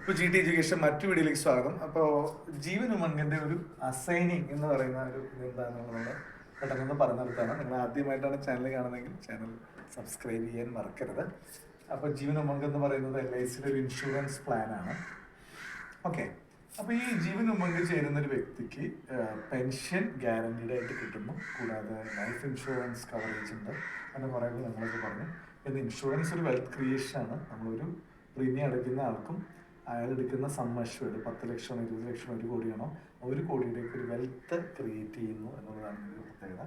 ഇപ്പോൾ G T education മറ്റു വീഡിയോയിലേക്ക് സ്വാഗതം. അപ്പോൾ ജീവൻ ഉമംഗിന്റെ ഒരു അസൈനിങ് എന്ന് പറയുന്ന ഒരു ഇതെന്താണെന്നുള്ളത് പെട്ടെന്ന് പറഞ്ഞു നിർത്താണ്. നിങ്ങൾ ആദ്യമായിട്ടാണ് ചാനൽ കാണുന്നതെങ്കിൽ ചാനൽ സബ്സ്ക്രൈബ് ചെയ്യാൻ മറക്കരുത്. അപ്പോൾ ജീവൻ ഉമംഗ് എന്ന് പറയുന്നത് LICയുടെ ഒരു ഇൻഷുറൻസ് പ്ലാനാണ്. ഓക്കെ, അപ്പോൾ ഈ ജീവൻ ഉമംഗ് ചേരുന്ന ഒരു വ്യക്തിക്ക് പെൻഷൻ ഗ്യാരണ്ടീഡ് ആയിട്ട് കിട്ടുന്നു. കൂടാതെ ലൈഫ് ഇൻഷുറൻസ് കവറേജ് ഉണ്ട്. അങ്ങനെ കുറേ നമ്മളൊക്കെ പറഞ്ഞു. പിന്നെ ഇൻഷുറൻസ് ഒരു വെൽത്ത് ക്രിയേഷൻ ആണ്. നമ്മളൊരു പ്രീമിയം അടയ്ക്കുന്ന ആൾക്കും അയാൾ എടുക്കുന്ന സം അഷ്വേർഡ് 10 ലക്ഷം 20 ലക്ഷം 1 കോടിയാണോ 1 കോടിയുടെയൊക്കെ ഒരു വെൽത്ത് ക്രിയേറ്റ് ചെയ്യുന്നു എന്നുള്ളതാണ് ഒരു പ്രത്യേകത.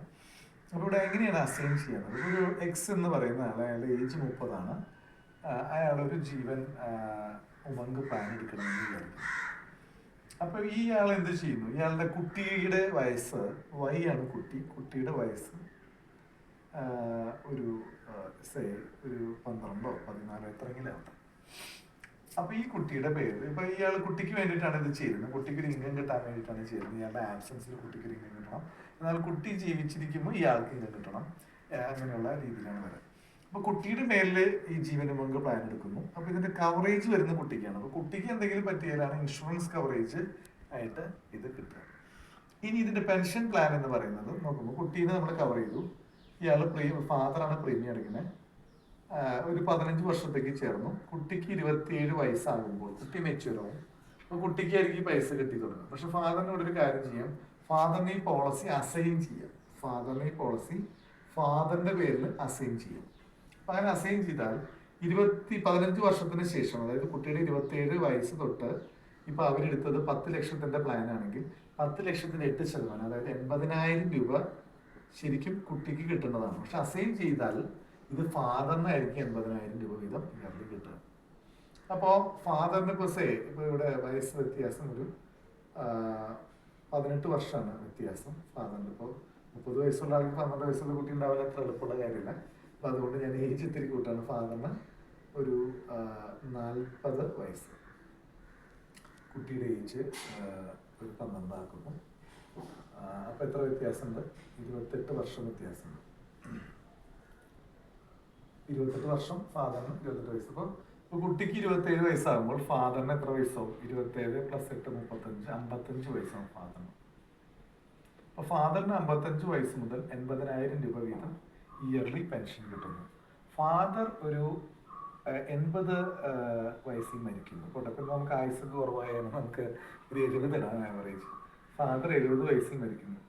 അപ്പോൾ ഇവിടെ എങ്ങനെയാണ് അസൈൻ ചെയ്യുന്നത്? ഒരു എക്സ് എന്ന് പറയുന്ന ആൾ, അയാളുടെ ഏജ് 30 അയാളൊരു ജീവൻ ഉമംഗ് പ്ലാൻ എടുക്കണമെന്ന് വിചാരിക്കും. അപ്പോൾ ഈ ആൾ എന്ത് ചെയ്യുന്നു? ഇയാളുടെ കുട്ടിയുടെ വയസ്സ് ആണ് കുട്ടിയുടെ വയസ്സ് ഒരു ഒരു 12 14 എത്രയെങ്കിലും ആവട്ടെ. അപ്പൊ ഈ കുട്ടിയുടെ പേര് ഇപ്പൊ ഇയാൾ കുട്ടിക്ക് വേണ്ടിയിട്ടാണ് ഇത് ചെയ്യുന്നത്. കുട്ടിക്ക് ഒരു ഇൻകം കിട്ടാൻ വേണ്ടിയിട്ടാണ് ചെയ്യുന്നത്. ഇയാളുടെ ആബ്സെൻസിൽ കുട്ടിക്ക് ഒരു ഇൻകം കിട്ടണം. എന്നാൽ കുട്ടി ജീവിച്ചിരിക്കുമ്പോൾ ഇയാൾക്ക് ഇൻകം കിട്ടണം. അങ്ങനെയുള്ള രീതിയിലാണ് വരുന്നത്. അപ്പൊ കുട്ടിയുടെ പേരിൽ ഈ ജീവൻ ഉമംഗ് പ്ലാൻ എടുക്കുന്നു. അപ്പൊ ഇതിന്റെ കവറേജ് വരുന്ന കുട്ടിക്കാണ്. അപ്പൊ കുട്ടിക്ക് എന്തെങ്കിലും പറ്റിയാലാണ് ഇൻഷുറൻസ് കവറേജ് ആയിട്ട് ഇത് കിട്ടുക. ഇനി ഇതിന്റെ പെൻഷൻ പ്ലാൻ എന്ന് പറയുന്നത് നോക്കുമ്പോൾ കുട്ടീനെ നമ്മൾ കവർ ചെയ്തു. ഇയാൾ ഫാദറാണ് പ്രീമിയം അടയ്ക്കുന്നത്. ഒരു 15 വർഷത്തേക്ക് ചേർന്നു. കുട്ടിക്ക് 27 വയസ്സാകുമ്പോൾ കുട്ടി മെച്യൂറാവും. അപ്പൊ കുട്ടിക്കായിരിക്കും ഈ പൈസ കിട്ടി തുടങ്ങും. പക്ഷെ ഫാദറിനോട് ഒരു കാര്യം ചെയ്യാം, ഫാദറിന് ഈ പോളിസി അസൈൻ ചെയ്യാം. ഫാദറിന്റെ പേരിൽ അസൈൻ ചെയ്യാം. അപ്പൊ അങ്ങനെ അസൈൻ ചെയ്താൽ 15 വർഷത്തിന് ശേഷം, അതായത് കുട്ടിയുടെ 27 വയസ്സ് തൊട്ട് ഇപ്പൊ അവരെടുത്തത് 10 ലക്ഷത്തിന്റെ പ്ലാൻ ആണെങ്കിൽ 10 ലക്ഷത്തിന്റെ 8%, അതായത് 80,000 രൂപ ശരിക്കും കുട്ടിക്ക് കിട്ടുന്നതാണ്. പക്ഷെ അസൈൻ ചെയ്താൽ ഇത് ഫാദറിനായിരിക്കും 80,000 രൂപ വീതം ഇയർലി കിട്ടുക. അപ്പോൾ ഫാദറിന് ഇപ്പൊ ഇവിടെ വയസ്സ് വ്യത്യാസം ഒരു 18 വർഷമാണ് വ്യത്യാസം ഫാദറിന്. ഇപ്പോൾ 30 വയസ്സുള്ള ആൾക്ക് 12 വയസ്സുള്ള കുട്ടി ഉണ്ടാവില്ല, അത്ര എളുപ്പമുള്ള കാര്യമില്ല. അപ്പൊ അതുകൊണ്ട് ഞാൻ ഏജ് ഇത്തിരി കൂട്ടാണ്. ഫാദറിന് ഒരു 40 വയസ്സ്, കുട്ടിയുടെ ഏജ് ഒരു 12 ആക്കുന്നു. അപ്പൊ എത്ര വ്യത്യാസമുണ്ട്? 28 വർഷം വ്യത്യാസമുണ്ട്. 28 വർഷം ഫാദറിന് 28 വയസ്സ്. ഇപ്പൊ കുട്ടിക്ക് 27 വയസ്സാകുമ്പോൾ ഫാദറിന് എത്ര വയസ്സാവും? 27 + 8 35, 55 വയസ്സാവും ഫാദറിന്. അപ്പൊ ഫാദറിന് 55 വയസ്സ് മുതൽ 80,000 രൂപ വീതം ഇയർലി പെൻഷൻ കിട്ടുന്നു. ഫാദർ ഒരു 80 വയസ്സിൽ മരിക്കുന്നു. കൊണ്ടപ്പോൾ നമുക്ക് ആയുസ് കുറവായാലും നമുക്ക് ഒരു 70 ഇടാൻ ആവറേജ്. ഫാദർ 70 വയസ്സിൽ മരിക്കുന്നു.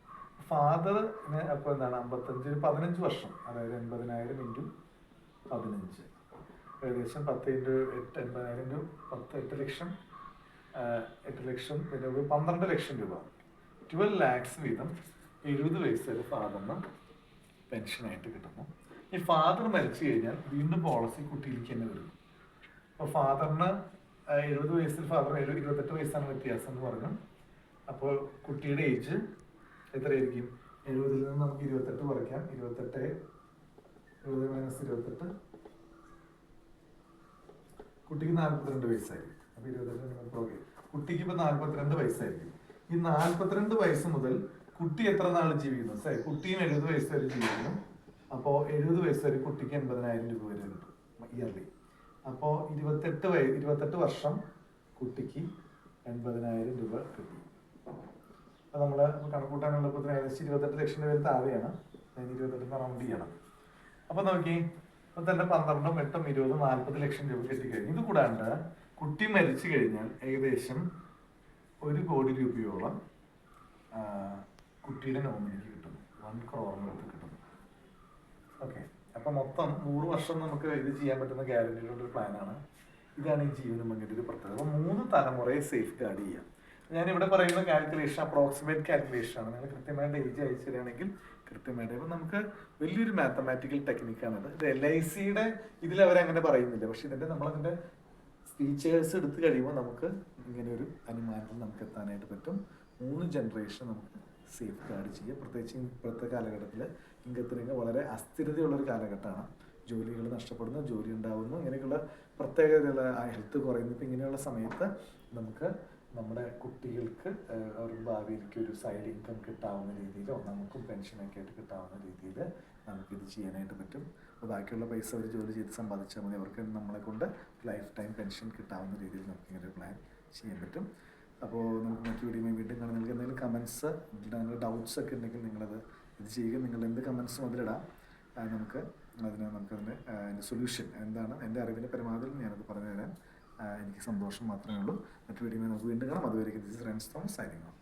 ഫാദറിന് അപ്പോൾ എന്താണ് 55 15 വർഷം, അതായത് 80,000 × 15, ഏകദേശം 10 × 8 80,000 രൂപ 8 ലക്ഷം 8 ലക്ഷം പിന്നെ 12 ലക്ഷം രൂപ 12 lakhs വീതം 70 വയസ്സ് വരെ ഫാദറിന് പെൻഷനായിട്ട് കിട്ടുന്നു. ഈ ഫാദർ മരിച്ചു കഴിഞ്ഞാൽ വീണ്ടും പോളിസി കുട്ടിയിലേക്ക് തന്നെ വരുന്നു. അപ്പോൾ ഫാദറിന് 70 വയസ്സിൽ ഫാദറിന് 28 വയസ്സാണ് വ്യത്യാസം എന്ന് പറഞ്ഞു. അപ്പോൾ കുട്ടിയുടെ ഏജ് എത്രയായിരിക്കും? 70 നിന്ന് നമുക്ക് 28 കുറയ്ക്കാം. 70 - 28, കുട്ടിക്ക് 42 വയസ്സായിരിക്കും. അപ്പൊ 28 കുട്ടിക്ക് ഇപ്പൊ 42 വയസ്സായിരിക്കും. ഈ 42 വയസ്സ് മുതൽ കുട്ടി എത്ര നാൾ ജീവിക്കുന്നു? കുട്ടിയും 70 വയസ്സ് വരെ ജീവിക്കുന്നു. അപ്പോൾ 70 വയസ്സ് വരെ കുട്ടിക്ക് 80,000 രൂപ വരെ കിട്ടും ഇയർലി. അപ്പോൾ 28 വർഷം കുട്ടിക്ക് 80,000 രൂപ കിട്ടി. അപ്പൊ നമ്മള് കണക്കൂട്ടാനുള്ള ഏകദേശം 28 ലക്ഷം രൂപ താഴെയാണ്. 28 റൗണ്ട് ചെയ്യണം. അപ്പൊ നോക്കി, ഇപ്പൊ തന്നെ 12, 8, 20, 40 ലക്ഷം രൂപ കിട്ടിക്കഴിഞ്ഞു. ഇത് കൂടാണ്ട് കുട്ടി മരിച്ചു കഴിഞ്ഞാൽ ഏകദേശം 1 കോടി രൂപയോളം കുട്ടിയുടെ നോമിനിക്ക് കിട്ടുന്നു. 1 crore കിട്ടുന്നു. ഓക്കെ, അപ്പൊ മൊത്തം 100 വർഷം നമുക്ക് ഇത് ചെയ്യാൻ പറ്റുന്ന ഗ്യാരണ്ടിയുടെ ഒരു പ്ലാനാണ്. ഇതാണ് ഈ ജീവൻ ഉമംഗിന്റെ ഒരു പ്രത്യേകത. അപ്പൊ 3 തലമുറയെ സേഫ് ഗാർഡ് ചെയ്യാം. ഞാൻ ഇവിടെ പറയുന്ന കാൽക്കുലേഷൻ അപ്രോക്സിമേറ്റ് കാൽക്കുലേഷൻ ആണ്. നിങ്ങൾ കൃത്യമായിട്ട് ഏജ് അയച്ചു തരികയാണെങ്കിൽ കൃത്യമായിട്ട്. അപ്പൊ നമുക്ക് വലിയൊരു മാത്തമാറ്റിക്കൽ ടെക്നിക്കാണത്. ഇത് LICയുടെ ഇതിൽ അവരങ്ങനെ പറയുന്നില്ല. പക്ഷെ ഇതിന്റെ നമ്മളതിന്റെ ഫീച്ചേഴ്സ് എടുത്തു കഴിയുമ്പോൾ നമുക്ക് ഇങ്ങനെ ഒരു അനുമാനത്തിൽ നമുക്ക് എത്താനായിട്ട് പറ്റും. 3 ജനറേഷൻ നമുക്ക് സേഫ് ഗാർഡ് ചെയ്യാം. പ്രത്യേകിച്ച് ഇപ്പോഴത്തെ കാലഘട്ടത്തിൽ ഇംഗത്തിനൊക്കെ വളരെ അസ്ഥിരതയുള്ളൊരു കാലഘട്ടമാണ്. ജോലികൾ നഷ്ടപ്പെടുന്നു, ജോലി ഉണ്ടാവുന്നു, ഇങ്ങനെയൊക്കെയുള്ള പ്രത്യേകതയുള്ള ഹെൽത്ത് കുറയുന്നു. ഇപ്പം ഇങ്ങനെയുള്ള സമയത്ത് നമുക്ക് നമ്മുടെ കുട്ടികൾക്ക് അവർക്ക് ഭാവിയിലേക്ക് ഒരു സൈഡ് ഇൻകം കിട്ടാവുന്ന രീതിയിലോ നമുക്കും പെൻഷനൊക്കെ ആയിട്ട് കിട്ടാവുന്ന രീതിയിൽ നമുക്കിത് ചെയ്യാനായിട്ട് പറ്റും. അപ്പോൾ ബാക്കിയുള്ള പൈസ അവർ ജോലി ചെയ്ത് സമ്പാദിച്ചാൽ മതി. അവർക്ക് നമ്മളെ കൊണ്ട് ലൈഫ് ടൈം പെൻഷൻ കിട്ടാവുന്ന രീതിയിൽ നമുക്ക് ഇങ്ങനെ ഒരു പ്ലാൻ ചെയ്യാൻ പറ്റും. അപ്പോൾ നമുക്ക് മറ്റു വീഡിയോയുമായി വീണ്ടും കാണാം. നിങ്ങൾക്ക് എന്തെങ്കിലും കമൻസ്, നിങ്ങളുടെ ഡൗട്ട്സ് ഒക്കെ ഉണ്ടെങ്കിൽ നിങ്ങളത് ഇത് ചെയ്യുക. നിങ്ങൾ എന്ത് കമൻസും അതിലിടാം. നമുക്കതിൻ്റെ സൊല്യൂഷൻ എന്താണ് എൻ്റെ അറിവിൻ്റെ പരമാവധി ഞാനത് പറഞ്ഞു തരാൻ എനിക്ക് സന്തോഷം മാത്രമേ ഉള്ളൂ. മറ്റു വീഡിയോയുമായി നമുക്ക് വീണ്ടും കാണാം. അതുവരെ this is rinse Thomas signing off.